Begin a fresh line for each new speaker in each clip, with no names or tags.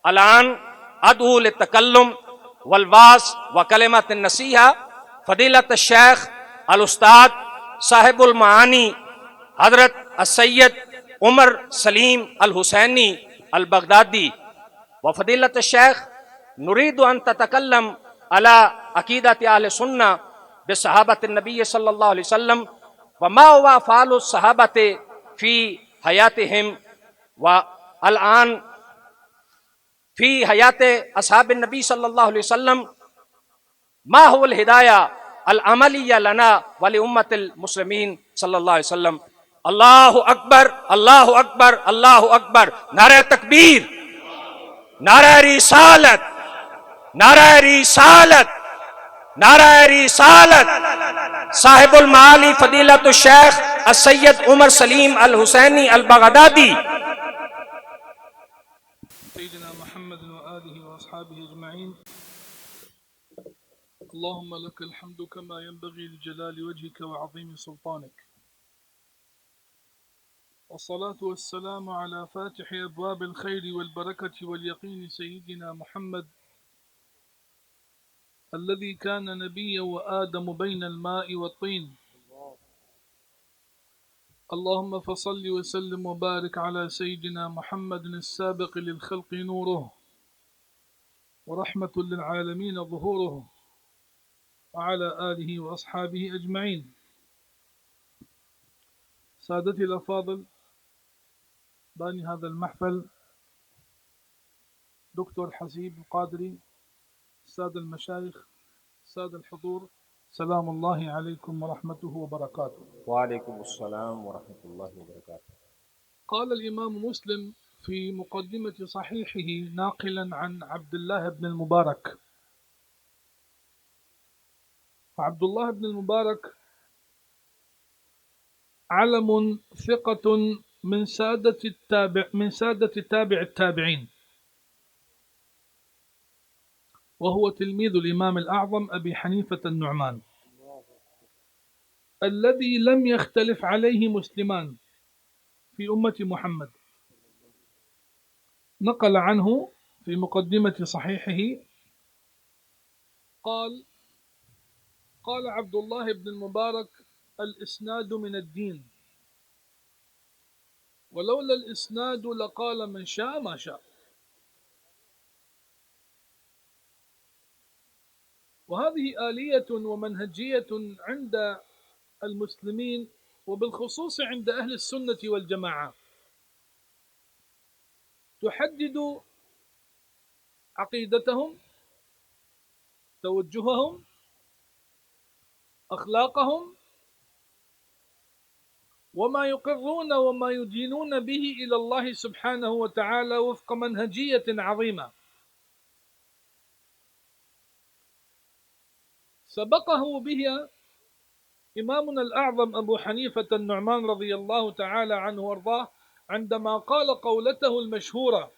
الآن ادعو للتکلم والواس وکلمۃ النصیحہ فضیلت الشیخ الاستاذ صاحب المعانی حضرت السید عمر سلیم الحسینی البغدادی وفضیلت الشیخ نريد أن تتكلم على عقيدة أهل السنة بصحابة النبي صلى الله عليه وسلم وما هو أفعال الصحابة في حياتهم والآن في حياة أصحاب النبي صلى الله عليه وسلم ما هو الهداية العملية لنا ولأمة المسلمين صلى الله عليه وسلم. الله أكبر الله أكبر الله أكبر. نعرہ تکبیر، نعرہ رسالت، نعرہ رسالت، نعرہ رسالت. صاحب المعالی فضیلت الشیخ السید عمر سلیم الحسینی البغدادی.
سيدنا محمد وآله وأصحابه أجمعين. اللهم لك الحمد كما ينبغي لجلال وجهك وعظيم سلطانك، والصلاة والسلام على فاتح أبواب الخير والبركة واليقين سيدنا محمد الذي كان نبيا وآدم بين الماء والطين. اللهم فصل وسلم وبارك على سيدنا محمد السابق للخلق نوره ورحمة للعالمين ظهوره وعلى آله وأصحابه أجمعين. سادتي الأفاضل، باني هذا المحفل دكتور حسيب القادري، السادة المشايخ، السادة الحضور، سلام الله عليكم ورحمته وبركاته.
وعلیکم السلام ورحمۃ اللہ وبرکاتہ.
قال الإمام مسلم في مقدمة صحيحه ناقلا عن عبد الله بن المبارك. عبد الله بن المبارك علم ثقة من سادة تابع التابعين، وهو تلميذ الإمام الأعظم أبي حنيفة النعمان الذي لم يختلف عليه مسلمان في أمة محمد. نقل عنه في مقدمة صحيحه قال عبد الله بن المبارك: الإسناد من الدين، ولولا الإسناد لقال من شاء ما شاء. وهذه آلية ومنهجية عند المسلمين وبالخصوص عند أهل السنة والجماعة، تحدد عقيدتهم، توجههم، أخلاقهم، وما يقرون وما يدينون به إلى الله سبحانه وتعالى وفق منهجية عظيمة سبقه بها إمامنا الأعظم أبو حنيفة النعمان رضي الله تعالى عنه وارضاه عندما قال قولته المشهورة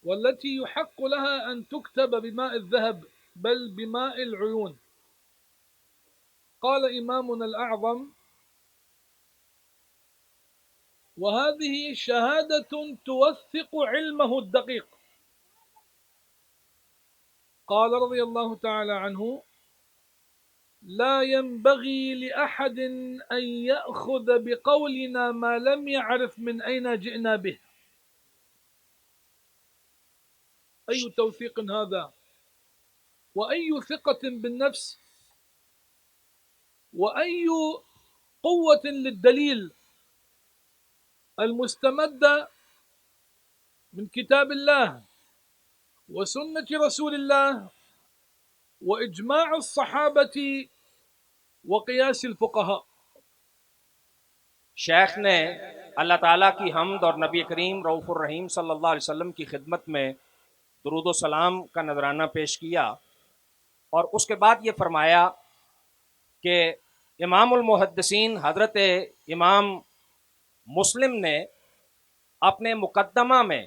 والتي يحق لها أن تكتب بماء الذهب بل بماء العيون. قال إمامنا الأعظم: وهذه شهادة توثق علمه الدقيق. قال رضي الله تعالى عنه: لا ينبغي لأحد أن يأخذ بقولنا ما لم يعرف من أين جئنا به. أي توثيق هذا، وأي ثقة بالنفس، وأي قوة للدليل المستمدة من كتاب الله وسنة رسول الله وإجماع الصحابة وقياس الفقهاء.
شیخ نے اللہ تعالیٰ کی حمد اور نبی کریم رؤوف الرحیم صلی اللہ علیہ وسلم کی خدمت میں درود و سلام کا نذرانہ پیش کیا، اور اس کے بعد یہ فرمایا کہ امام المحدثین حضرت امام مسلم نے اپنے مقدمہ میں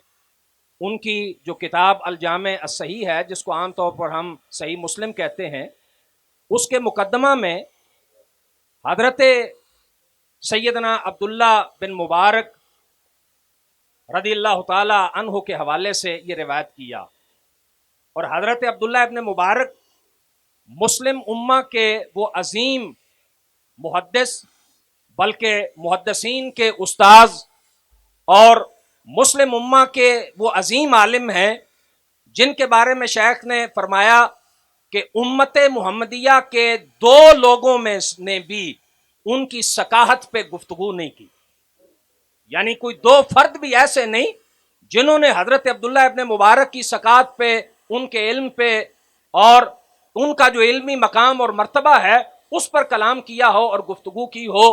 ان کی جو کتاب الجامع الصحیح ہے، جس کو عام طور پر ہم صحیح مسلم کہتے ہیں، اس کے مقدمہ میں حضرت سیدنا عبداللہ بن مبارک رضی اللہ تعالی عنہ کے حوالے سے یہ روایت کیا. اور حضرت عبداللہ ابن مبارک مسلم امہ کے وہ عظیم محدث، بلکہ محدثین کے استاذ اور مسلم امہ کے وہ عظیم عالم ہیں جن کے بارے میں شیخ نے فرمایا کہ امت محمدیہ کے دو لوگوں میں نے بھی ان کی ثقافت پہ گفتگو نہیں کی. یعنی کوئی دو فرد بھی ایسے نہیں جنہوں نے حضرت عبداللہ ابن مبارک کی ثقافت پہ، ان کے علم پہ اور ان کا جو علمی مقام اور مرتبہ ہے اس پر کلام کیا ہو اور گفتگو کی ہو.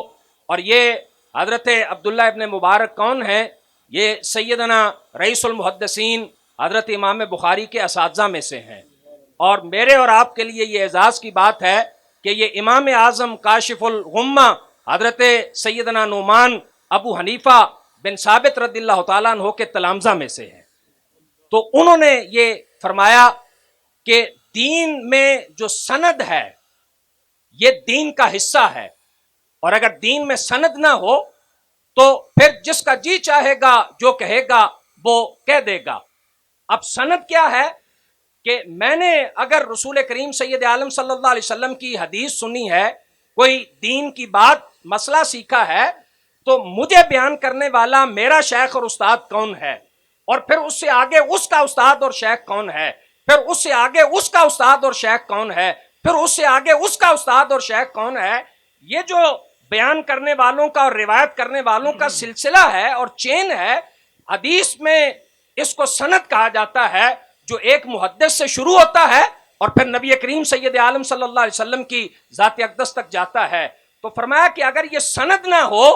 اور یہ حضرت عبداللہ ابن مبارک کون ہیں؟ یہ سیدنا رئیس المحدثین حضرت امام بخاری کے اساتذہ میں سے ہیں. اور میرے اور آپ کے لیے یہ اعزاز کی بات ہے کہ یہ امام اعظم کاشف الغمہ حضرت سیدنا نعمان ابو حنیفہ بن ثابت رضی اللہ تعالیٰ عنہ کے تلامذہ میں سے ہیں. تو انہوں نے یہ فرمایا کہ دین میں جو سند ہے یہ دین کا حصہ ہے، اور اگر دین میں سند نہ ہو تو پھر جس کا جی چاہے گا جو کہے گا وہ کہہ دے گا. اب سند کیا ہے کہ میں نے اگر رسول کریم سید عالم صلی اللہ علیہ وسلم کی حدیث سنی ہے، کوئی دین کی بات مسئلہ سیکھا ہے، تو مجھے بیان کرنے والا میرا شیخ اور استاد کون ہے، اور پھر اس سے آگے اس کا استاد اور شیخ کون ہے، پھر اس سے آگے اس کا استاد اور شیخ کون ہے، پھر اس سے آگے اس کا استاد اور شیخ کون ہے. یہ جو بیان کرنے والوں کا اور روایت کرنے والوں کا سلسلہ ہے اور چین ہے، حدیث میں اس کو سند کہا جاتا ہے، جو ایک محدث سے شروع ہوتا ہے اور پھر نبی کریم سید عالم صلی اللہ علیہ وسلم کی ذات اقدس تک جاتا ہے. تو فرمایا کہ اگر یہ سند نہ ہو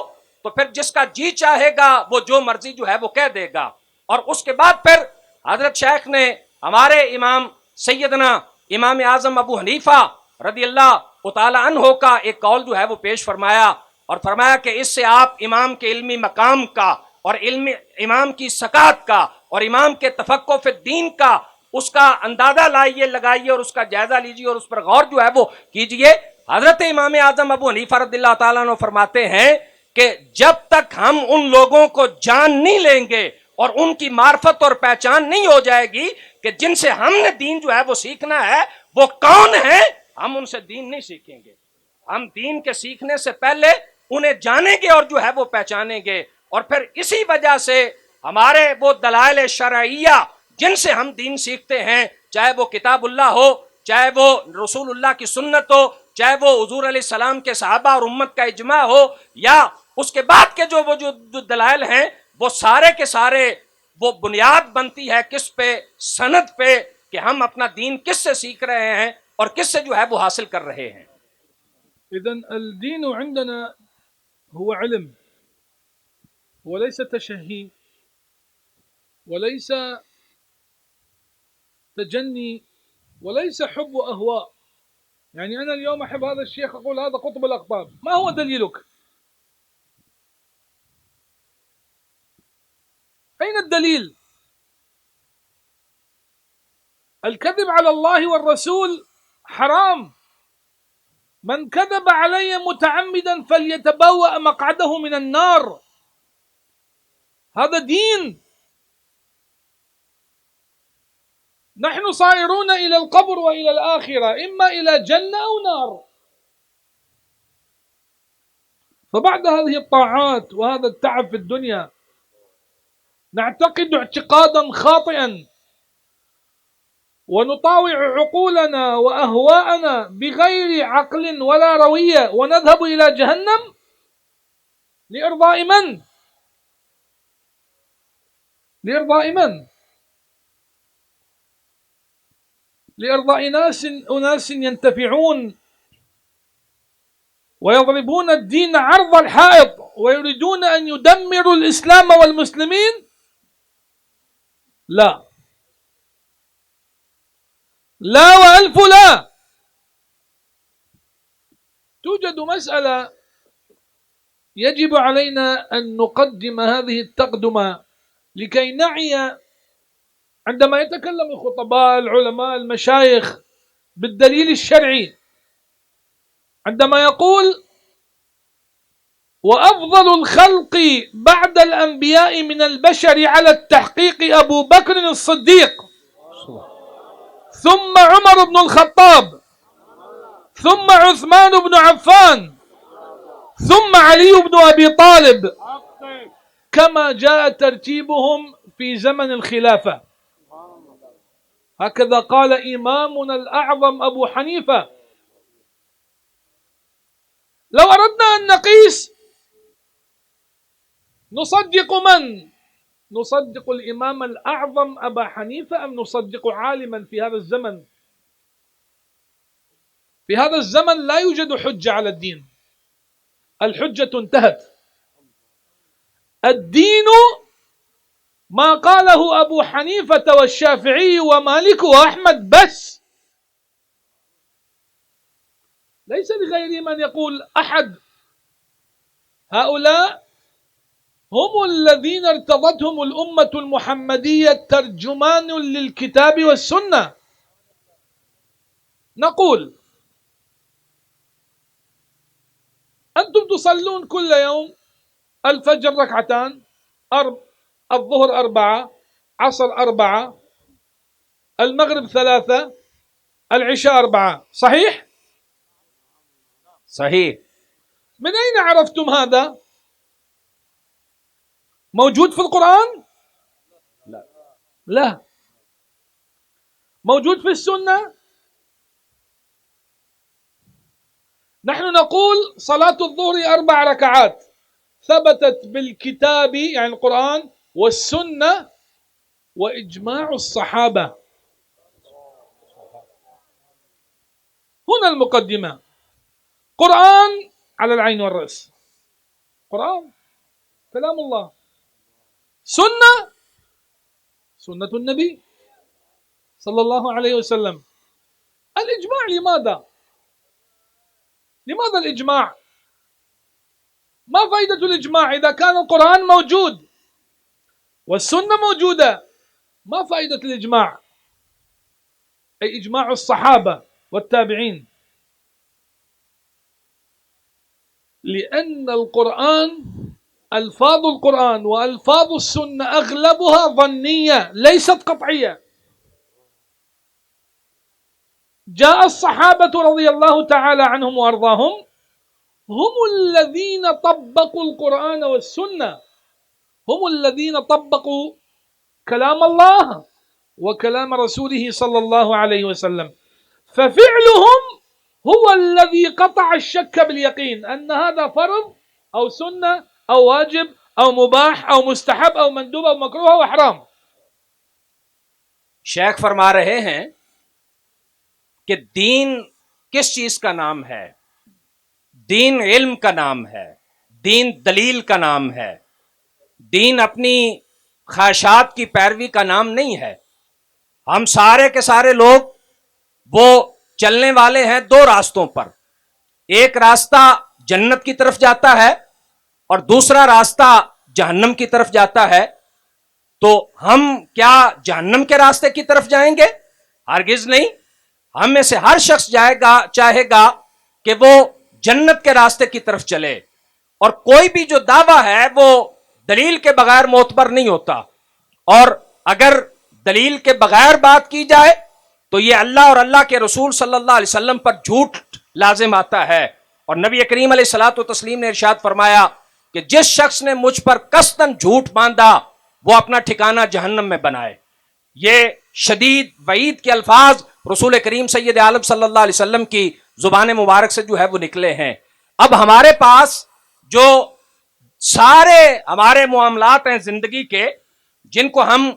تو پھر جس کا جی چاہے گا وہ جو مرضی جو ہے وہ کہہ دے گا. اور اس کے بعد پھر حضرت شیخ نے ہمارے امام سیدنا امام اعظم ابو حنیفہ رضی اللہ تعالی عنہ کا ایک قول جو ہے وہ پیش فرمایا، اور فرمایا کہ اس سے آپ امام کے علمی مقام کا اور امام کی ثقافت کا اور امام کے تفقہ فی الدین کا اس کا اندازہ لائیے، لگائیے اور اس کا جائزہ لیجیے اور اس پر غور جو ہے وہ کیجیے. حضرت امام اعظم ابو حنیفہ رضی اللہ تعالیٰ عنہ فرماتے ہیں کہ جب تک ہم ان لوگوں کو جان نہیں لیں گے اور ان کی معرفت اور پہچان نہیں ہو جائے گی کہ جن سے ہم نے دین جو ہے وہ سیکھنا ہے وہ کون ہے، ہم ان سے دین نہیں سیکھیں گے. ہم دین کے سیکھنے سے پہلے انہیں جانیں گے اور جو ہے وہ پہچانیں گے. اور پھر اسی وجہ سے ہمارے وہ دلائل شرعیہ جن سے ہم دین سیکھتے ہیں، چاہے وہ کتاب اللہ ہو، چاہے وہ رسول اللہ کی سنت ہو، چاہے وہ حضور علیہ السلام کے صحابہ اور امت کا اجماع ہو، یا اس کے بعد کے جو دلائل ہیں، وہ سارے کے سارے وہ بنیاد بنتی ہے کس پہ؟ سند پہ، کہ ہم اپنا دین کس سے سیکھ رہے ہیں اور کس سے جو ہے وہ حاصل کر رہے ہیں.
إذن الدين عندنا هو علم وليس تشهي وليس تجني وليس حب وأهواء. يعني أنا اليوم أحب هذا الشيخ أقول هذا قطب الأقطاب، ما هو دليلك؟ أين الدليل؟ الكذب على الله والرسول حرام. من كذب علي متعمدا فليتبوأ مقعده من النار. هذا دين. نحن صائرون إلى القبر وإلى الآخرة، إما إلى جنة أو نار. فبعد هذه الطاعات وهذا التعب في الدنيا نعتقد اعتقادا خاطئا ونطاوع عقولنا وأهواءنا بغير عقل ولا روية، ونذهب إلى جهنم لإرضاء من؟ لإرضاء من؟ لإرضاء أناس ينتفعون ويضربون الدين عرض الحائط ويريدون أن يدمروا الإسلام والمسلمين. لا وألف لا. توجد مسألة يجب علينا أن نقدم هذه التقدمة لكي نعي عندما يتكلم الخطباء العلماء المشايخ بالدليل الشرعي، عندما يقول وأفضل الخلق بعد الأنبياء من البشر على التحقيق أبو بكر الصديق، ثم عمر بن الخطاب، ثم عثمان بن عفان، ثم علي بن أبي طالب، كما جاء ترتيبهم في زمن الخلافة. هكذا قال إمامنا الأعظم أبو حنيفة. لو أردنا أن نقيس نصدق من؟ نصدق الإمام الأعظم أبا حنيفة أم نصدق عالما في هذا الزمن؟ في هذا الزمن لا يوجد حجة على الدين، الحجة انتهت. الدين ما قاله أبو حنيفة والشافعي ومالك وأحمد بس، ليس لغير من يقول أحد. هؤلاء هم الذين ارتضتهم الأمة المحمدية ترجمان للكتاب والسنة. نقول أنتم تصلون كل يوم الفجر ركعتان، الظهر 4، عصر 4، المغرب 3، العشاء 4، صحيح؟
صحيح.
من أين عرفتم هذا؟ موجود في القرآن؟ لا. موجود في السنة؟ نحن نقول صلاة الظهر 4 ركعات ثبتت بالكتاب يعني القرآن والسنة وإجماع الصحابة. هنا المقدمة. قرآن على العين والرأس، قرآن كلام الله، سنة سنة النبي صلى الله عليه وسلم. الإجماع لماذا؟ لماذا الإجماع؟ ما فائدة الإجماع إذا كان القرآن موجود والسنة موجودة؟ ما فائدة الإجماع؟ أي إجماع الصحابة والتابعين. لأن القرآن، ألفاظ القرآن وألفاظ السنة أغلبها ظنية ليست قطعية. جاء الصحابة رضي الله تعالى عنهم وأرضاهم هم الذين طبقوا القرآن والسنة، هم الذين طبقوا كلام الله وكلام رسوله صلى الله عليه وسلم، ففعلهم هو الذي قطع الشك باليقين أن هذا فرض أو سنة أو واجب أو مباح أو مستحب أو مندوب أو مکروہ أو حرام.
شیخ فرما رہے ہیں کہ دین کس چیز کا نام ہے؟ دین علم کا نام ہے، دین دلیل کا نام ہے، دین اپنی خواہشات کی پیروی کا نام نہیں ہے. ہم سارے کے سارے لوگ وہ چلنے والے ہیں 2 راستوں پر. ایک راستہ جنت کی طرف جاتا ہے اور دوسرا راستہ جہنم کی طرف جاتا ہے. تو ہم کیا جہنم کے راستے کی طرف جائیں گے؟ ہرگز نہیں. ہم میں سے ہر شخص چاہے گا کہ وہ جنت کے راستے کی طرف چلے، اور کوئی بھی جو دعویٰ ہے وہ دلیل کے بغیر معتبر نہیں ہوتا. اور اگر دلیل کے بغیر بات کی جائے تو یہ اللہ اور اللہ کے رسول صلی اللہ علیہ وسلم پر جھوٹ لازم آتا ہے. اور نبی کریم علیہ الصلوۃ والتسلیم نے ارشاد فرمایا کہ جس شخص نے مجھ پر قصداً جھوٹ باندھا وہ اپنا ٹھکانہ جہنم میں بنائے. یہ شدید وعید کے الفاظ رسول کریم سید عالم صلی اللہ علیہ وسلم کی زبان مبارک سے جو ہے وہ نکلے ہیں. اب ہمارے پاس جو سارے ہمارے معاملات ہیں زندگی کے، جن کو ہم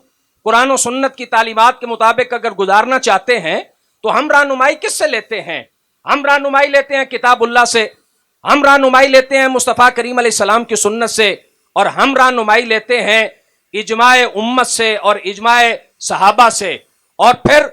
قرآن و سنت کی تعلیمات کے مطابق اگر گزارنا چاہتے ہیں تو ہم رہنمائی کس سے لیتے ہیں؟ ہم رہنمائی لیتے ہیں کتاب اللہ سے، ہم رہنمائی لیتے ہیں مصطفیٰ کریم علیہ السلام کی سنت سے، اور ہم رہنمائی لیتے ہیں اجماع امت سے اور اجماع صحابہ سے، اور پھر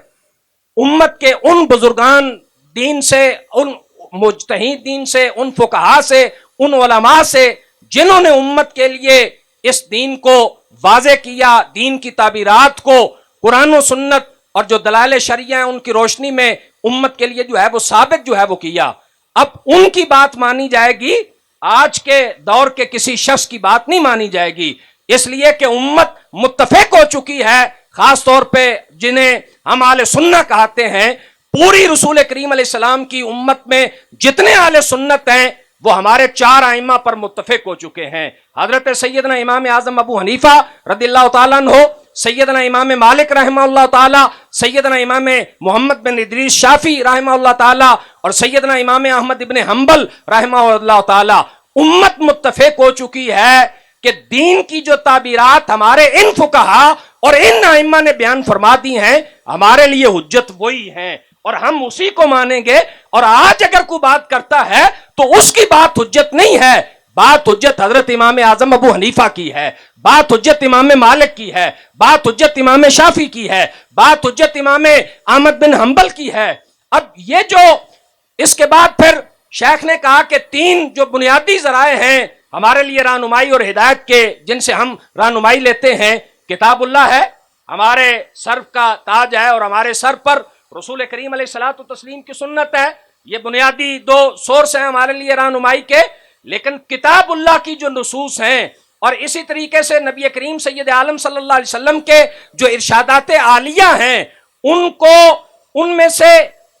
امت کے ان بزرگان دین سے، ان مجتہد دین سے، ان فقہاء سے، ان علماء سے جنہوں نے امت کے لیے اس دین کو واضح کیا، دین کی تعبیرات کو قرآن و سنت اور جو دلائل شرعیہ ہیں ان کی روشنی میں امت کے لیے جو ہے وہ ثابت جو ہے وہ کیا. اب ان کی بات مانی جائے گی آج کے دور کے کسی شخص کی بات نہیں مانی جائے گی، اس لیے کہ امت متفق ہو چکی ہے، خاص طور پہ جنہیں ہم اہل سنت کہتے ہیں۔ پوری رسول کریم علیہ السلام کی امت میں جتنے اہل سنت ہیں وہ ہمارے 4 ائمہ پر متفق ہو چکے ہیں۔ حضرت سیدنا امام اعظم ابو حنیفہ رضی اللہ تعالیٰ عنہ، سیدنا امام مالک رحمہ اللہ تعالیٰ، سیدنا امام محمد بن ادریس شافعی رحمہ اللہ تعالیٰ، اور سیدنا امام احمد ابن حنبل رحمہ اللہ تعالیٰ۔ امت متفق ہو چکی ہے کہ دین کی جو تعبیرات ہمارے ان فقہا اور ان ائمہ نے بیان فرما دی ہیں، ہمارے لیے حجت وہی ہیں اور ہم اسی کو مانیں گے۔ اور آج اگر کوئی بات کرتا ہے تو اس کی بات حجت نہیں ہے، بات حجت حضرت امام اعظم ابو حنیفہ کی ہے، بات حجت امام مالک کی ہے، بات حجت امام شافعی کی ہے، بات حجت امام احمد بن حنبل کی ہے۔ اب یہ جو اس کے بعد پھر شیخ نے کہا کہ 3 جو بنیادی ذرائع ہیں ہمارے لیے رہنمائی اور ہدایت کے، جن سے ہم رہنمائی لیتے ہیں، کتاب اللہ ہے، ہمارے سر کا تاج ہے، اور ہمارے سر پر رسول کریم علیہ الصلوۃ والتسلیم کی سنت ہے۔ یہ بنیادی 2 سورس ہیں ہمارے لیے رہنمائی کے۔ لیکن کتاب اللہ کی جو نصوص ہیں، اور اسی طریقے سے نبی کریم سید عالم صلی اللہ علیہ وسلم کے جو ارشادات عالیہ ہیں، ان میں سے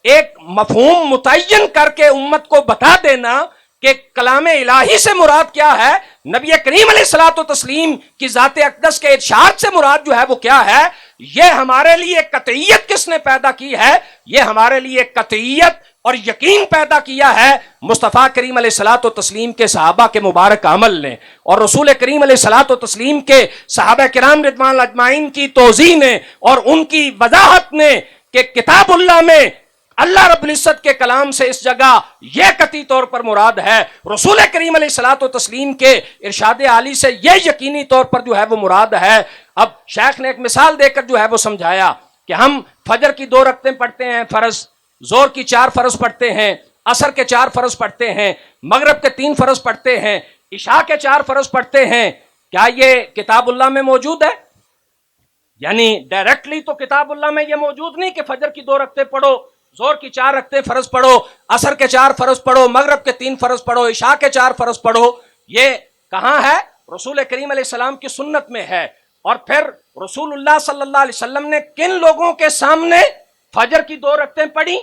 ایک مفہوم متعین کر کے امت کو بتا دینا کہ کلام الہی سے مراد کیا ہے، نبی کریم علیہ الصلوۃ والتسلیم کی ذات اقدس کے ارشاد سے مراد جو ہے وہ کیا ہے، یہ ہمارے لیے قطعیت کس نے پیدا کی ہے؟ یہ ہمارے لیے قطعیت اور یقین پیدا کیا ہے مصطفیٰ کریم علیہ الصلوۃ والتسلیم کے صحابہ کے مبارک عمل نے، اور رسول کریم علیہ الصلوۃ والتسلیم کے صحابہ کرام رضوان اللہ اجمعین کی توضیح نے اور ان کی وضاحت نے کہ کتاب اللہ میں اللہ رب العزت کے کلام سے اس جگہ یہ قطعی طور پر مراد ہے، رسول کریم علیہ الصلوۃ والتسلیم کے ارشاد عالی سے یہ یقینی طور پر جو ہے وہ مراد ہے۔ اب شیخ نے ایک مثال دے کر جو ہے وہ سمجھایا کہ ہم فجر کی 2 رکعتیں پڑھتے ہیں فرض، ظہر کی 4 فرض پڑھتے ہیں، عصر کے 4 فرض پڑھتے ہیں، مغرب کے 3 فرض پڑھتے ہیں، عشاء کے 4 فرض پڑھتے ہیں۔ کیا یہ کتاب اللہ میں موجود ہے؟ یعنی ڈائریکٹلی تو کتاب اللہ میں یہ موجود نہیں کہ فجر کی 2 رکعتیں پڑھو، ظہر کی 4 رکعتیں فرض پڑھو، عصر کے 4 فرض پڑھو، مغرب کے 3 فرض پڑھو، عشاء کے 4 فرض پڑھو۔ یہ کہاں ہے؟ رسول کریم علیہ السلام کی سنت میں ہے۔ اور پھر رسول اللہ صلی اللہ علیہ وسلم نے کن لوگوں کے سامنے فجر کی 2 رکعتیں پڑھی،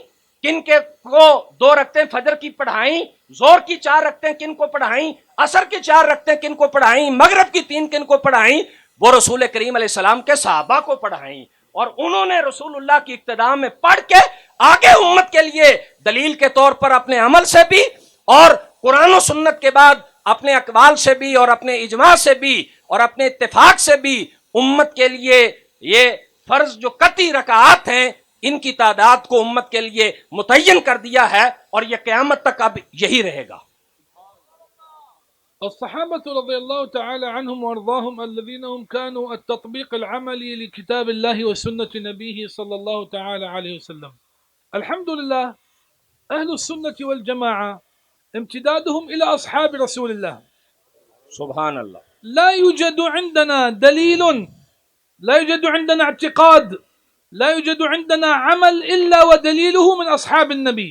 کن کے کو 2 رکعتیں فجر کی پڑھائیں، ظہر کی 4 رکعتیں کن کو پڑھائیں، عصر کی 4 رکعتیں کن کو پڑھائیں، مغرب کی 3 کن کو پڑھائیں؟ وہ رسول کریم علیہ السلام کے صحابہ کو پڑھائیں، اور انہوں نے رسول اللہ کی اقتداء میں پڑھ کے آگے امت کے لیے دلیل کے طور پر اپنے عمل سے بھی اور قرآن و سنت کے بعد اپنے اقوال سے بھی اور اپنے اجماع سے بھی اور اپنے اتفاق سے بھی امت کے لیے یہ فرض جو قطعی رکعات ہیں ان کی تعداد کو امت کے لیے متعین کر دیا ہے، اور یہ قیامت تک اب یہی رہے گا۔
الصحابة رضي الله تعالى عنهم وارضاهم الذين هم كانوا التطبيق العملي لكتاب الله وسنة نبيه صلى الله تعالى عليه وسلم. الحمد لله أهل السنة والجماعة امتدادهم إلى أصحاب رسول الله.
سبحان اللہ۔
لا يوجد عندنا دليل، لا يوجد عندنا اعتقاد، لا يوجد عندنا عمل إلا ودليله من أصحاب النبي.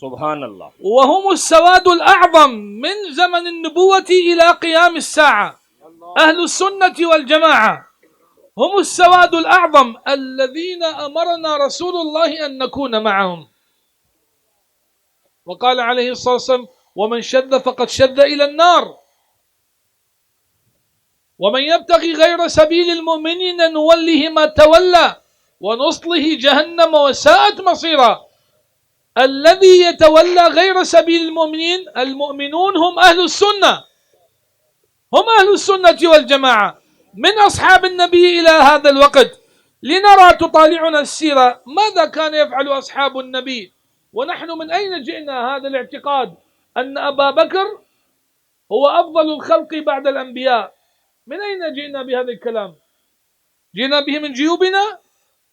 سبحان اللہ۔
وهم السواد الأعظم من زمن النبوة إلى قيام الساعة. أهل السنة والجماعة هم السواد الأعظم الذين أمرنا رسول الله أن نكون معهم. وقال عليه الصلاة والسلام: ومن شذ فقد شذ إلى النار ومن يبتغي غير سبيل المؤمنين نوله ما تولى ونصله جهنم وساءت مصيرا. الذي يتولى غير سبيل المؤمنين المؤمنون هم أهل السنة، هم أهل السنة والجماعة من أصحاب النبي إلى هذا الوقت. لنرى تطالعنا السيرة ماذا كان يفعل أصحاب النبي، ونحن من أين جئنا هذا الاعتقاد أن أبا بكر هو أفضل الخلق بعد الأنبياء؟ من أين جئنا بهذا الكلام؟ جئنا به من جيوبنا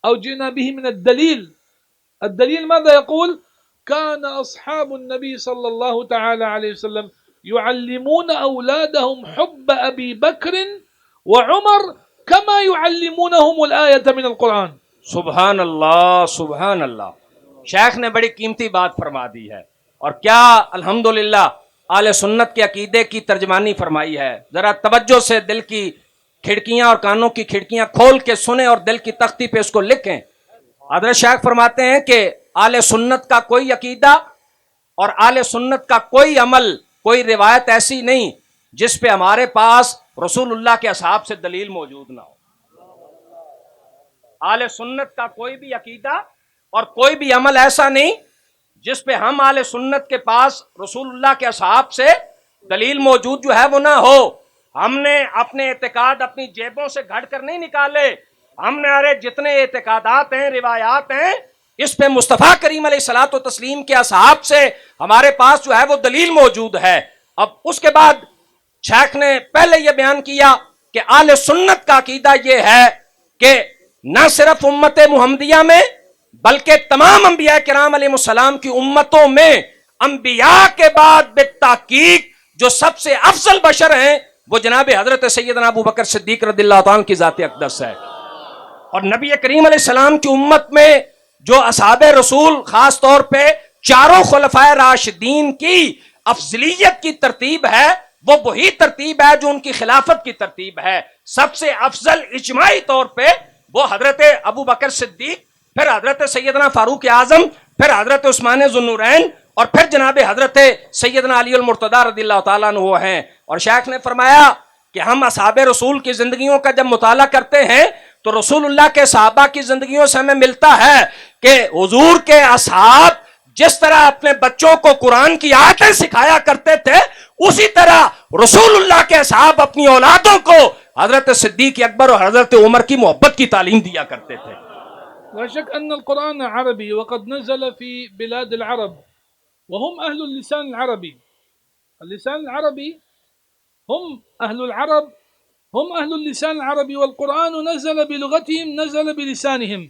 أو جئنا به من الدليل؟ الدليل ماذا يقول؟ كان أصحاب النبي صلى الله تعالى عليه وسلم يعلمون أولادهم حب أبي بكر وعمر كما يعلمونهم الآية من القرآن.
سبحان اللہ، سبحان اللہ۔ شیخ نے بڑی قیمتی بات فرما دی ہے، اور کیا الحمدللہ اہل سنت کے عقیدے کی ترجمانی فرمائی ہے. ذرا توجہ سے دل کی کھڑکیاں اور کانوں کی کھڑکیاں کھول کے سنیں اور دل کی تختی پہ اس کو لکھیں. حضرت شیخ فرماتے ہیں کہ اہل سنت کا کوئی عقیدہ اور اہل سنت کا کوئی عمل، کوئی روایت ایسی نہیں جس پہ ہمارے پاس رسول اللہ کے اصحاب سے دلیل موجود نہ ہو. اہل سنت کا کوئی بھی عقیدہ اور کوئی بھی عمل ایسا نہیں جس پہ ہم اہل سنت کے پاس رسول اللہ کے اصحاب سے دلیل موجود جو ہے وہ نہ ہو. ہم نے اپنے اعتقاد اپنی جیبوں سے گھڑ کر نہیں نکالے. ہم نے ارے جتنے اعتقادات ہیں، روایات ہیں، اس پہ مصطفیٰ کریم علیہ الصلوۃ والتسلیم کے اصحاب سے ہمارے پاس جو ہے وہ دلیل موجود ہے. اب اس کے بعد شیخ نے پہلے یہ بیان کیا کہ اہل سنت کا عقیدہ یہ ہے کہ نہ صرف امت محمدیہ میں بلکہ تمام انبیاء کرام علیہ السلام کی امتوں میں انبیاء کے بعد بالتحقیق جو سب سے افضل بشر ہیں وہ جناب حضرت سیدنا ابو بکر صدیق رضی اللہ تعالیٰ کی ذات اقدس ہے. اور نبی کریم علیہ السلام کی امت میں جو اصحاب رسول خاص طور پہ چاروں خلفائے راشدین کی افضلیت کی ترتیب ہے وہ وہی ترتیب ہے جو ان کی خلافت کی ترتیب ہے. سب سے افضل اجماعی طور پہ وہ حضرت ابو بکر صدیق، پھر حضرت سیدنا فاروق اعظم، پھر حضرت عثمان ذو النورین اور پھر جناب حضرت سیدنا علی المرتضیٰ رضی اللہ تعالیٰ عنہ وہ ہیں. اور شیخ نے فرمایا کہ ہم اصحاب رسول کی زندگیوں کا جب مطالعہ کرتے ہیں تو رسول اللہ کے صحابہ کی زندگیوں سے ہمیں ملتا ہے کہ حضور کے اصحاب جس طرح اپنے بچوں کو قرآن کی آیتیں سکھایا کرتے تھے اسی طرح رسول اللہ کے اصحاب اپنی اولادوں کو حضرت صدیق اکبر اور حضرت عمر کی محبت کی تعلیم دیا کرتے تھے.
لا شك أن القرآن عربي وقد نزل في بلاد العرب وهم أهل اللسان العربي. اللسان العربي هم أهل العرب، هم أهل اللسان العربي، والقرآن نزل بلغتهم، نزل بلسانهم،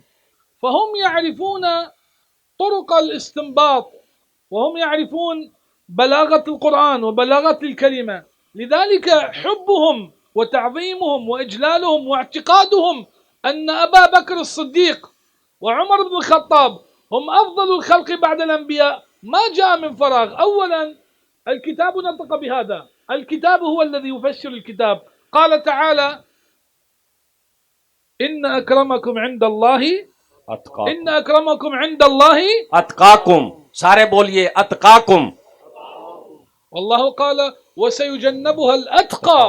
فهم يعرفون طرق الاستنباط وهم يعرفون بلاغة القرآن وبلاغة الكلمة. لذلك حبهم وتعظيمهم وإجلالهم واعتقادهم أن أبا بكر الصديق وعمر بن الخطاب هم أفضل الخلق بعد الأنبياء ما جاء من فراغ. أولا الكتاب نطق بهذا، الكتاب هو الذي يفسر الكتاب. قال تعالى إن أكرمكم عند الله إن أكرمكم عند الله
اتقاکم. سارے بولیے اتقاکم.
والله قال وسيجنبها الأتقى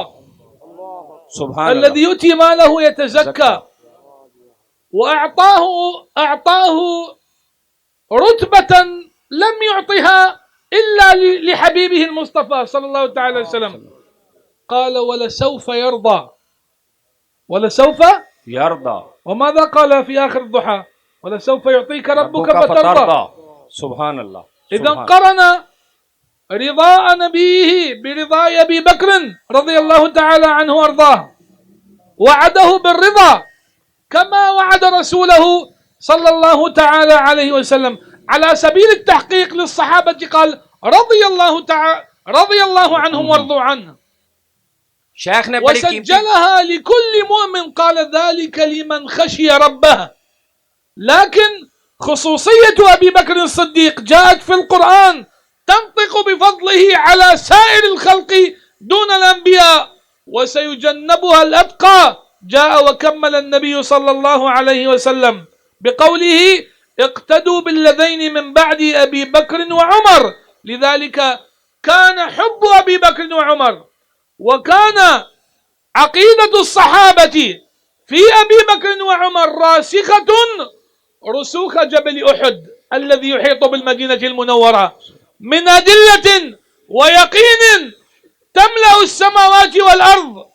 سبحان
الذي يؤتي ماله يتزكى. وأعطاه رتبة لم يعطها إلا لحبيبه المصطفى صلى الله تعالى عليه وسلم. قال ولسوف يرضى، ولسوف
يرضى.
وماذا قال في آخر الضحى؟ ولسوف يعطيك ربك فترضى.
سبحان الله.
إذا قرن رضاء نبيه برضاء أبي بكر رضي الله تعالى عنه وارضاه، وعده بالرضا كما وعد رسوله صلى الله تعالى عليه وسلم. على سبيل التحقيق للصحابة قال رضي الله عنهم وارضوا عنه.
شیخ نے
وسجلها لكل مؤمن قال ذلك لمن خشي ربه. لكن خصوصية أبي بكر الصديق جاءت في القرآن تنطق بفضله على سائر الخلق دون الأنبياء. وسيجنبها الأتقى جاء وكمل النبي صلى الله عليه وسلم بقوله اقتدوا بالذين من بعد أبي بكر وعمر. لذلك كان حب أبي بكر وعمر وكان عقيدة الصحابة في أبي بكر وعمر راسخة رسوخ جبل أحد الذي يحيط بالمدينة المنورة من أدلة ويقين تملأ السماوات والأرض.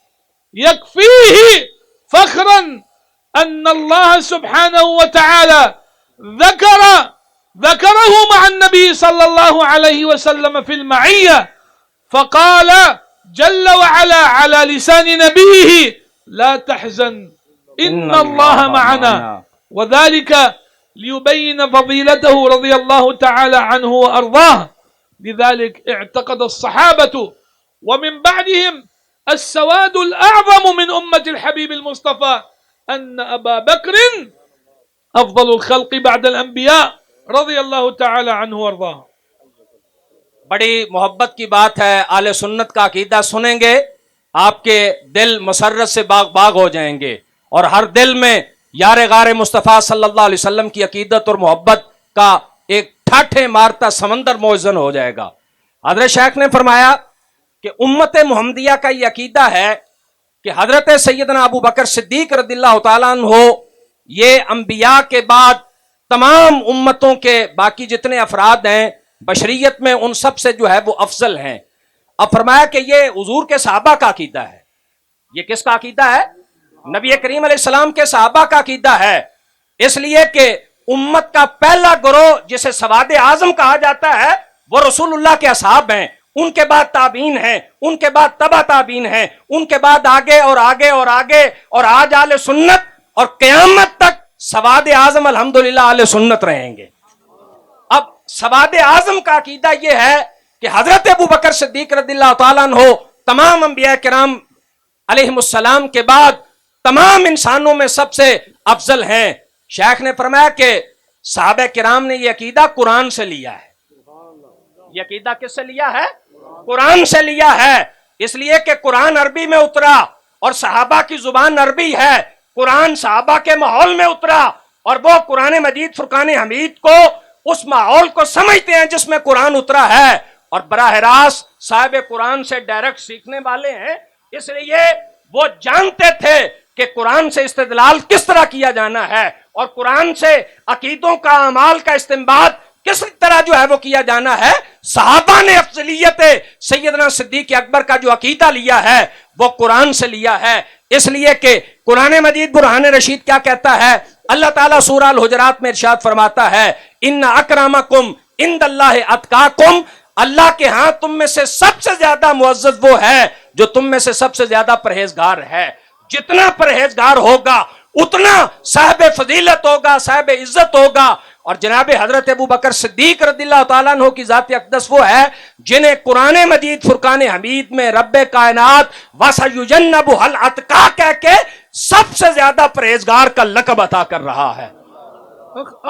يكفيه فخرا أن الله سبحانه وتعالى ذكره مع النبي صلى الله عليه وسلم في المعية فقال جل وعلا على لسان نبيه لا تحزن إن الله معنا. وذلك ليبين فضيلته رضي الله تعالى عنه وأرضاه. لذلك اعتقد الصحابة ومن بعدهم السواد الأعظم من أمة الحبيب المصطفى أن أبا بكر أفضل الخلق بعد الأنبياء رضي الله تعالى عنه وارضاه.
بڑی محبت کی بات ہے، اہل سنت کا عقیدہ سنیں گے آپ کے دل مسرت سے باغ باغ ہو جائیں گے، اور ہر دل میں یار غار مصطفیٰ صلی اللہ علیہ وسلم کی عقیدت اور محبت کا ایک ٹھاٹھے مارتا سمندر موزن ہو جائے گا۔ حضرت شیخ نے فرمایا کہ امت محمدیہ کا یہ عقیدہ ہے کہ حضرت سیدنا ابو بکر صدیق رضی اللہ تعالیٰ عنہ یہ انبیاء کے بعد تمام امتوں کے باقی جتنے افراد ہیں بشریت میں ان سب سے جو ہے وہ افضل ہیں۔ اب فرمایا کہ یہ حضور کے صحابہ کا عقیدہ ہے۔ یہ کس کا عقیدہ ہے؟ نبی کریم علیہ السلام کے صحابہ کا عقیدہ ہے، اس لیے کہ امت کا پہلا گروہ جسے سواد اعظم کہا جاتا ہے وہ رسول اللہ کے اصحاب ہیں، ان کے بعد تابعین ہیں، ان کے بعد تبع تابعین ہیں، ان کے بعد آگے اور آگے اور آگے، اور آج اہل سنت اور قیامت تک سواد اعظم الحمدللہ اہل سنت رہیں گے۔ اب سواد اعظم کا عقیدہ یہ ہے کہ حضرت ابو بکر صدیق رضی اللہ تعالیٰ عنہ تمام انبیاء کرام علیہم السلام کے بعد تمام انسانوں میں سب سے افضل ہیں۔ شیخ نے فرمایا کہ صحابہ کرام نے یہ عقیدہ قرآن سے لیا ہے۔ یہ عقیدہ کس سے لیا ہے؟ قرآن سے لیا ہے، اس لیے کہ قرآن عربی میں اترا اور صحابہ کی زبان عربی ہے، قرآن صحابہ کے ماحول میں اترا اور وہ قرآن مجید فرقان حمید کو اس ماحول کو سمجھتے ہیں جس میں قرآن اترا ہے، اور براہ راست صاحب قرآن سے ڈائریکٹ سیکھنے والے ہیں، اس لیے وہ جانتے تھے کہ قرآن سے استدلال کس طرح کیا جانا ہے اور قرآن سے عقیدوں کا اعمال کا استنباط کس طرح جو ہے وہ کیا جانا ہے۔ صحابہ نے افضلیت سیدنا صدیق اکبر کا جو عقیدہ لیا ہے وہ قرآن سے لیا ہے، اس لیے کہ قرآن مجید برہان رشید کیا کہتا ہے؟ اللہ تعالیٰ سورہ الحجرات میں ارشاد فرماتا ہے ان اکرمکم عند اللہ اتقاکم، اللہ کے ہاں تم میں سے سب سے زیادہ معزز وہ ہے جو تم میں سے سب سے زیادہ پرہیزگار ہے۔ جتنا پرہیزگار ہوگا اتنا صاحب فضیلت ہوگا، صاحب عزت ہوگا۔ اور جناب حضرت ابو بکر صدیق رضی اللہ تعالیٰ عنہ کی ذات اقدس وہ ہے جنہیں قرآن مجید فرقان حمید میں رب کائنات وَسَيُجَنَّبُهَا الْأَتْقَى کہہ کے سب سے زیادہ پرہیزگار کا لقب عطا کر رہا ہے۔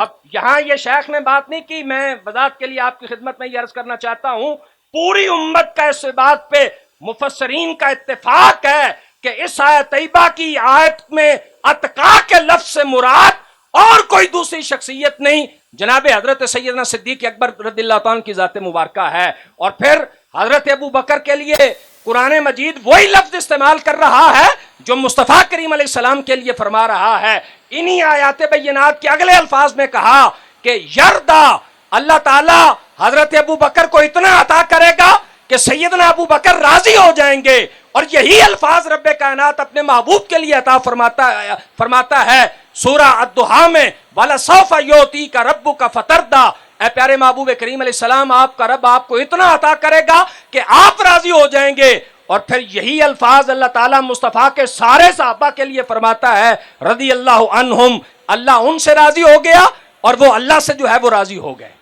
اب یہاں یہ شیخ نے بات نہیں کی، میں وضاحت کے لیے آپ کی خدمت میں یہ عرض کرنا چاہتا ہوں، پوری امت کا اس بات پہ مفسرین کا اتفاق ہے کہ اس آیت طیبہ کی آیت میں اتقا کے لفظ سے مراد اور کوئی دوسری شخصیت نہیں، جناب حضرت سیدنا صدیق اکبر رضی اللہ تعالیٰ کی ذات مبارکہ ہے۔ اور پھر حضرت ابو بکر کے لیے قرآن مجید وہی لفظ استعمال کر رہا ہے جو مصطفیٰ کریم علیہ السلام کے لیے فرما رہا ہے۔ انہی آیات بینات کے اگلے الفاظ میں کہا کہ یردا، اللہ تعالیٰ حضرت ابو بکر کو اتنا عطا کرے گا کہ سیدنا ابو بکر راضی ہو جائیں گے، اور یہی الفاظ رب کائنات اپنے محبوب کے لیے عطا فرماتا ہے سورہ الضحیٰ میں وَلَسَوْفَ يُعْطِيكَ رَبُّكَ فَتَرْضَىٰ، اے پیارے محبوب کریم علیہ السلام آپ کا رب آپ کو اتنا عطا کرے گا کہ آپ راضی ہو جائیں گے۔ اور پھر یہی الفاظ اللہ تعالیٰ مصطفیٰ کے سارے صحابہ کے لیے فرماتا ہے رضی اللہ عنہم، اللہ ان سے راضی ہو گیا اور وہ اللہ سے جو ہے وہ راضی ہو گئے۔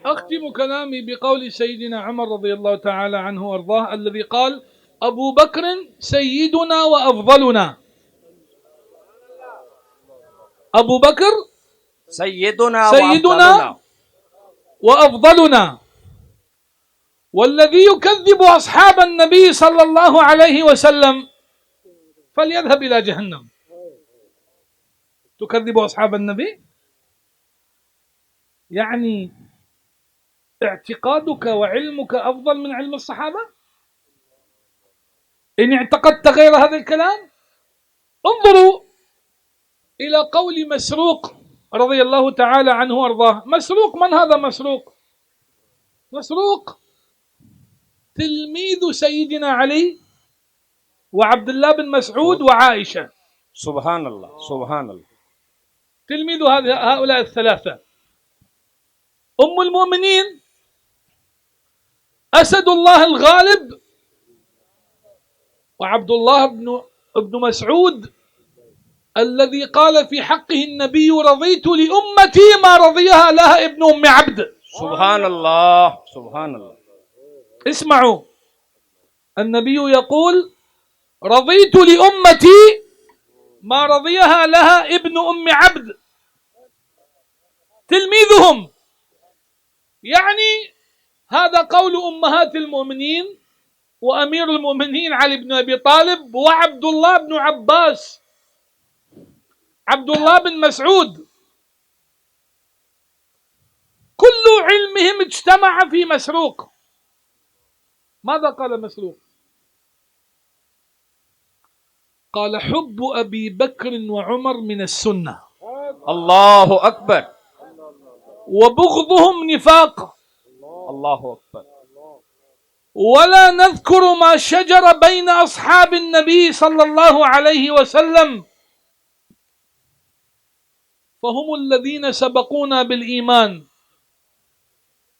أختم كلامي بقول سيدنا عمر رضي الله تعالى عنه وارضاه الذي قال أبو بكر سيدنا وأفضلنا، أبو بكر
سيدنا
وأفضلنا، والذي يكذب أصحاب النبي صلى الله عليه وسلم فليذهب إلى جهنم۔ تكذب أصحاب النبي يعني اعتقادك وعلمك أفضل من علم الصحابة؟ إن اعتقدت غير هذا الكلام انظروا إلى قول مسروق رضي الله تعالى عنه وارضاه۔ مسروق من هذا مسروق؟ مسروق تلميذ سيدنا علي وعبد الله بن مسعود وعائشة،
سبحان الله سبحان الله،
تلميذ هؤلاء الثلاثة۔ أم المؤمنين أسد الله الغالب وعبد الله بن مسعود الذي قال في حقه النبي رضيت لأمتي ما رضيها لها ابن أم عبد۔
سبحان الله سبحان الله،
اسمعوا، النبي يقول رضيت لأمتي ما رضيها لها ابن أم عبد، تلميذهم، يعني هذا قول أمهات المؤمنين وأمير المؤمنين علي بن أبي طالب وعبد الله بن عباس، عبد الله بن مسعود، كل علمهم اجتمع في مسروق. ماذا قال مسروق؟ قال حب أبي بكر وعمر من السنة،
الله أكبر،
وبغضهم نفاق،
الله أكبر.
ولا نذكر ما شجر بين أصحاب النبي صلى الله عليه وسلم فهم الذين سبقونا بالإيمان.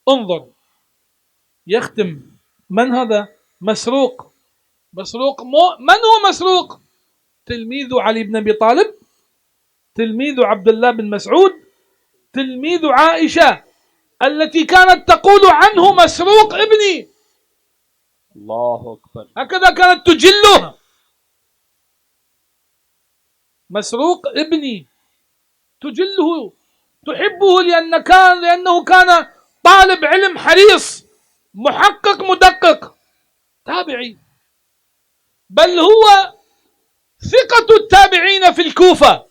انظر، يختم من هذا؟ مسروق. مسروق من هو مسروق؟ تلميذ علي بن أبي طالب، تلميذ عبد الله بن مسعود، تلميذ عائشة التي كانت تقول عنه مسروق ابني،
الله أكبر،
هكذا كانت تجله، مسروق ابني، تجله، تحبه لأنه كان طالب علم حريص، محقق مدقق، تابعي، بل هو ثقة التابعين في الكوفة.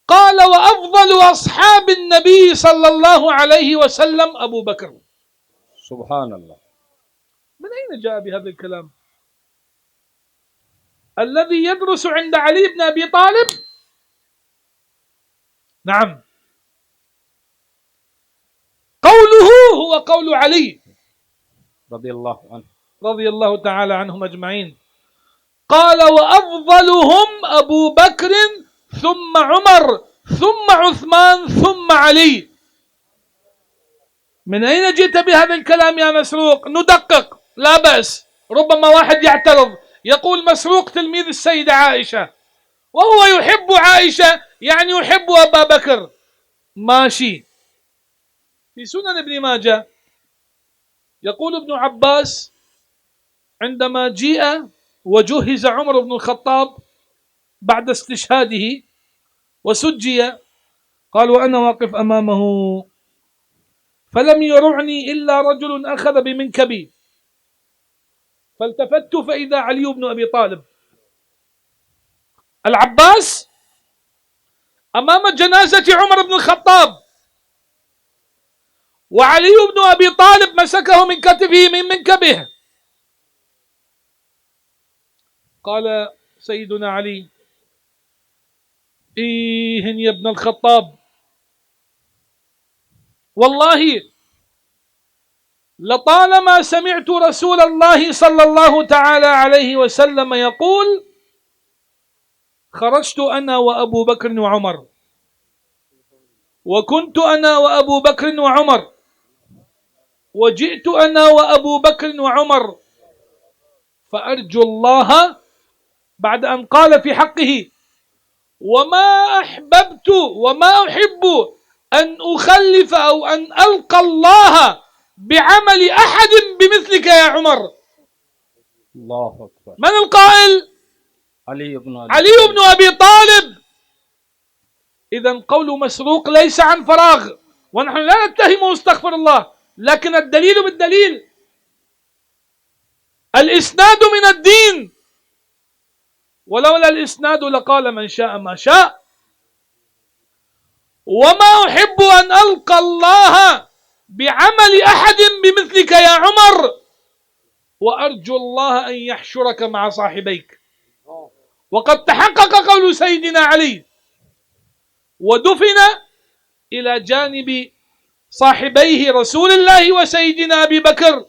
قال وأفضل أصحاب النبي صلى الله عليه وسلم أبو بكر.
سبحان الله.
من أين جاء بهذا الكلام؟ الذي يدرس عند علي بن أبي طالب، نعم، قوله هو قول علي
رضي الله عنه،
رضي الله تعالى عنهم أجمعين. قال وأفضلهم أبو بكر ثم عمر ثم عثمان ثم علي. من أين جئت بهذا الكلام يا مسروق؟ ندقق، لا بأس، ربما واحد يعترض يقول مسروق تلميذ السيدة عائشة وهو يحب عائشة، يعني يحب أبا بكر، ماشي. في سنن ابن ماجه يقول ابن عباس عندما جيء وجهز عمر بن الخطاب بعد استشهاده وسجي، قال وأنا واقف أمامه فلم يرعني إلا رجل أخذ بمنكبي، فالتفت فإذا علي بن أبي طالب. العباس أمام جنازة عمر بن الخطاب، وعلي بن أبي طالب مسكه من كتفه من منكبه. قال سيدنا علي إيه يا ابن الخطاب، والله لطالما سمعت رسول الله صلى الله تعالى عليه وسلم يقول خرجت أنا وأبو بكر وعمر، وكنت أنا وأبو بكر وعمر، وجئت أنا وأبو بكر وعمر، فأرجو الله، بعد أن قال في حقه وما أحببت وما أحب أن أخلف أو أن ألقى الله بعمل أحد بمثلك يا عمر.
الله أكبر.
من القائل؟
علي بن
أبي طالب. إذن قول مسروق ليس عن فراغ، ونحن لا نتهمه استغفر الله، لكن الدليل بالدليل، الإسناد من الدين، ولولا الإسناد لقال من شاء ما شاء. وما أحب أن ألقى الله بعمل أحد بمثلك يا عمر، وأرجو الله أن يحشرك مع صاحبيك. وقد تحقق قول سيدنا علي ودفن إلى جانب صاحبيه رسول الله وسيدنا أبي بكر،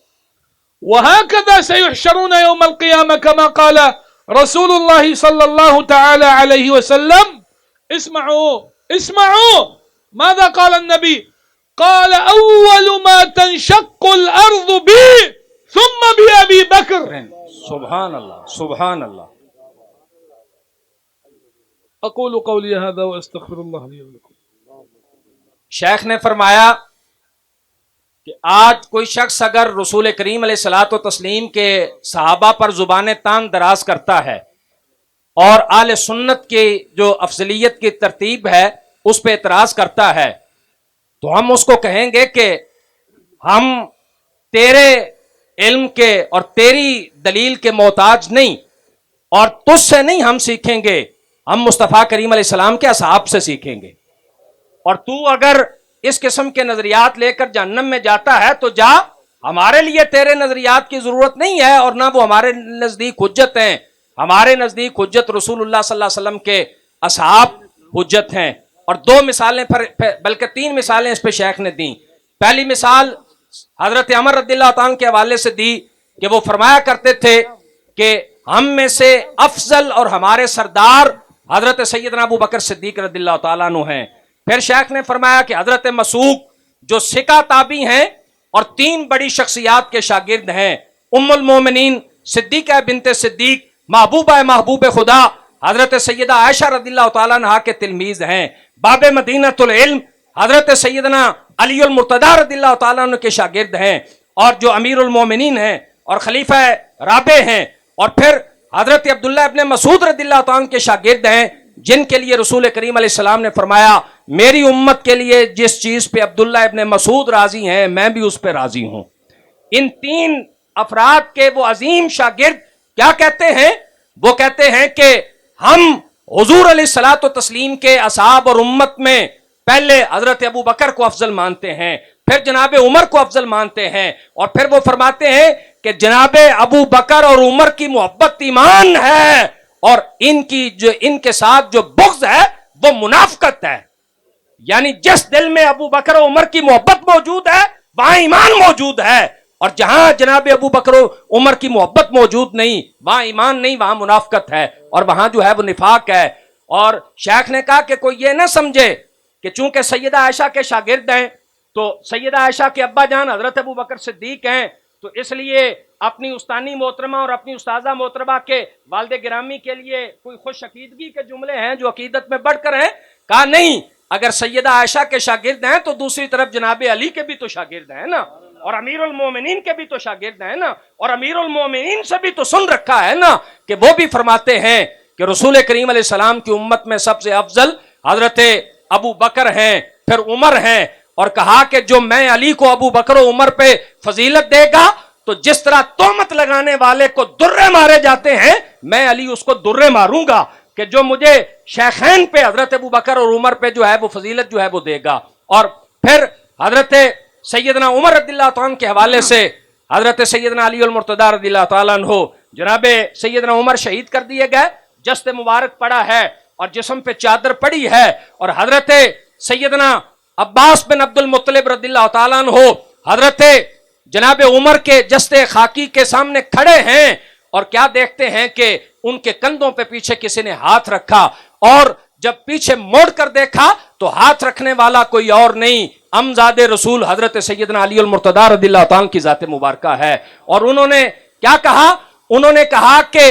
وهكذا سيحشرون يوم القيامة كما قال رسول الله صلى الله تعالى عليه وسلم. اسمعوا ماذا قال النبي؟ قال أول ما تنشق الأرض بي ثم بأبي بكر.
سبحان الله، سبحان الله.
أقول قولي هذا وأستغفر الله لي ولكم.
شیخ نے فرمایا کہ آج کوئی شخص اگر رسول کریم علیہ الصلوۃ والتسلیم کے صحابہ پر زبان تان دراز کرتا ہے اور اہل سنت کی جو افضلیت کی ترتیب ہے اس پہ اعتراض کرتا ہے، تو ہم اس کو کہیں گے کہ ہم تیرے علم کے اور تیری دلیل کے محتاج نہیں، اور تجھ سے نہیں ہم سیکھیں گے، ہم مصطفیٰ کریم علیہ السلام کے اصحاب سے سیکھیں گے۔ اور تو اگر اس قسم کے نظریات لے کر جہنم میں جاتا ہے تو جا، ہمارے لیے تیرے نظریات کی ضرورت نہیں ہے، اور نہ وہ ہمارے نزدیک حجت ہیں۔ ہمارے نزدیک حجت رسول اللہ صلی اللہ علیہ وسلم کے اصحاب حجت ہیں۔ اور دو مثالیں بلکہ تین مثالیں اس پہ شیخ نے دیں۔ پہلی مثال حضرت عمر رضی اللہ تعالیٰ کے حوالے سے دی کہ وہ فرمایا کرتے تھے کہ ہم میں سے افضل اور ہمارے سردار حضرت سیدنا ابو بکر صدیق رضی اللہ تعالیٰ عنہ ہیں۔ پھر شیخ نے فرمایا کہ حضرت مسعود جو ثقہ تابعی ہیں اور تین بڑی شخصیات کے شاگرد ہیں، ام المومنین صدیقہ بنت صدیق محبوبہ محبوب خدا حضرت سیدہ عائشہ رضی اللہ تعالیٰ عنہا کے تلمیذ ہیں، باب مدینۃ العلم حضرت سیدنا علی المرتضی رضی اللہ تعالیٰ عنہ کے شاگرد ہیں، اور جو امیر المومنین ہیں اور خلیفہ رابع ہیں، اور پھر حضرت عبداللہ ابن مسعود رضی اللہ تعالیٰ عنہ کے شاگرد ہیں، جن کے لیے رسول کریم علیہ السلام نے فرمایا میری امت کے لیے جس چیز پہ عبداللہ ابن مسعود راضی ہیں میں بھی اس پہ راضی ہوں۔ ان تین افراد کے وہ عظیم شاگرد کیا کہتے ہیں؟ وہ کہتے ہیں کہ ہم حضور علیہ الصلوۃ والتسلیم کے اصحاب اور امت میں پہلے حضرت ابو بکر کو افضل مانتے ہیں، پھر جناب عمر کو افضل مانتے ہیں، اور پھر وہ فرماتے ہیں کہ جناب ابو بکر اور عمر کی محبت ایمان ہے، اور ان کے ساتھ جو بغض ہے وہ منافقت ہے۔ یعنی جس دل میں ابو بکر و عمر کی محبت موجود ہے وہاں ایمان موجود ہے، اور جہاں جناب ابو بکر و عمر کی محبت موجود نہیں وہاں ایمان نہیں، وہاں منافقت ہے، اور وہاں جو ہے وہ نفاق ہے۔ اور شیخ نے کہا کہ کوئی یہ نہ سمجھے کہ چونکہ سیدہ عائشہ کے شاگرد ہیں تو سیدہ عائشہ کے ابا جان حضرت ابو بکر صدیق ہیں، تو اس لیے اپنی استانی محترمہ اور اپنی استاذہ محترمہ کے والد گرامی کے لیے کوئی خوش عقیدگی کے جملے ہیں جو عقیدت میں بڑھ کر ہیں؟ کہا نہیں، اگر سیدہ عائشہ کے شاگرد ہیں تو دوسری طرف جناب علی کے بھی تو شاگرد ہیں نا، اور امیر المومنین کے بھی تو شاگرد ہیں نا، اور امیر المومنین سے بھی تو سن رکھا ہے نا کہ وہ بھی فرماتے ہیں کہ رسول کریم علیہ السلام کی امت میں سب سے افضل حضرت ابو بکر ہیں، پھر عمر ہیں، اور کہا کہ جو میں علی کو ابو بکر و عمر پہ فضیلت دے گا تو جس طرح تہمت لگانے والے کو درے مارے جاتے ہیں میں علی اس کو درے ماروں گا، کہ جو مجھے شیخین پہ حضرت ابو بکر اور عمر پہ جو ہے وہ فضیلت جو ہے وہ دے گا۔ اور پھر حضرت سیدنا عمر رضی اللہ تعالیٰ عنہ کے حوالے سے حضرت سیدنا علی المرتضی رضی اللہ تعالیٰ عنہ جناب سیدنا عمر شہید کر دیے گئے، جست مبارک پڑا ہے اور جسم پہ چادر پڑی ہے، اور حضرت سیدنا عباس بن عبد المطلب رضی اللہ تعالیٰ عنہ حضرت جناب عمر کے جست خاکی کے سامنے کھڑے ہیں، اور کیا دیکھتے ہیں کہ ان کے کندھوں پہ پیچھے کسی نے ہاتھ رکھا، اور جب پیچھے موڑ کر دیکھا تو ہاتھ رکھنے والا کوئی اور نہیں امزاد رسول حضرت سیدنا علی المرتضی رضی اللہ تعالیٰ کی ذات مبارکہ ہے۔ اور انہوں نے کیا کہا؟ انہوں نے کہا کہ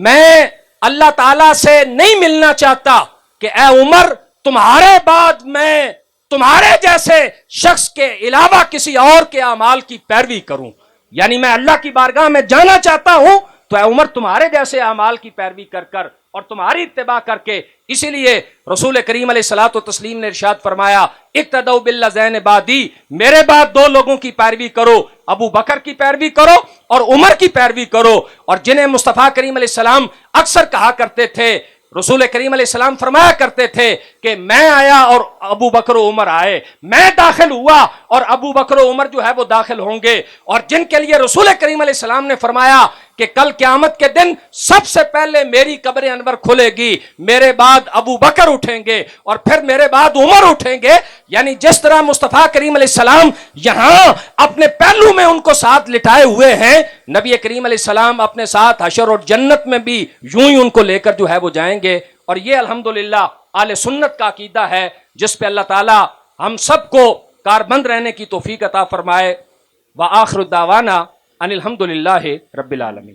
میں اللہ تعالیٰ سے نہیں ملنا چاہتا کہ اے عمر تمہارے بعد میں تمہارے جیسے شخص کے علاوہ کسی اور کے اعمال کی پیروی کروں، یعنی میں اللہ کی بارگاہ میں جانا چاہتا ہوں تو اے عمر تمہارے جیسے اعمال کی پیروی کر اور تمہاری اتباع کر کے، اسی لیے رسول کریم علیہ الصلوۃ والتسلیم نے ارشاد فرمایا اقتدوا باللذین بعدی، میرے بعد دو لوگوں کی پیروی کرو، ابو بکر کی پیروی کرو اور عمر کی پیروی کرو، اور جنہیں مصطفیٰ کریم علیہ السلام اکثر کہا کرتے تھے، رسول کریم علیہ السلام فرمایا کرتے تھے کہ میں آیا اور ابو بکر و عمر آئے، میں داخل ہوا اور ابو بکر و عمر جو ہے وہ داخل ہوں گے، اور جن کے لیے رسول کریم علیہ السلام نے فرمایا کہ کل قیامت کے دن سب سے پہلے میری قبر انور کھلے گی، میرے بعد ابو بکر اٹھیں گے اور پھر میرے بعد عمر اٹھیں گے، یعنی جس طرح مصطفیٰ کریم علیہ السلام یہاں اپنے پہلو میں ان کو ساتھ لٹائے ہوئے ہیں، نبی کریم علیہ السلام اپنے ساتھ حشر اور جنت میں بھی یوں ہی ان کو لے کر جو ہے وہ جائیں گے۔ اور یہ الحمدللہ اہل سنت کا عقیدہ ہے جس پہ اللہ تعالی ہم سب کو کاربند رہنے کی توفیق عطا فرمائے۔ وآخر دعوانا ان الحمدللہ رب العالمین۔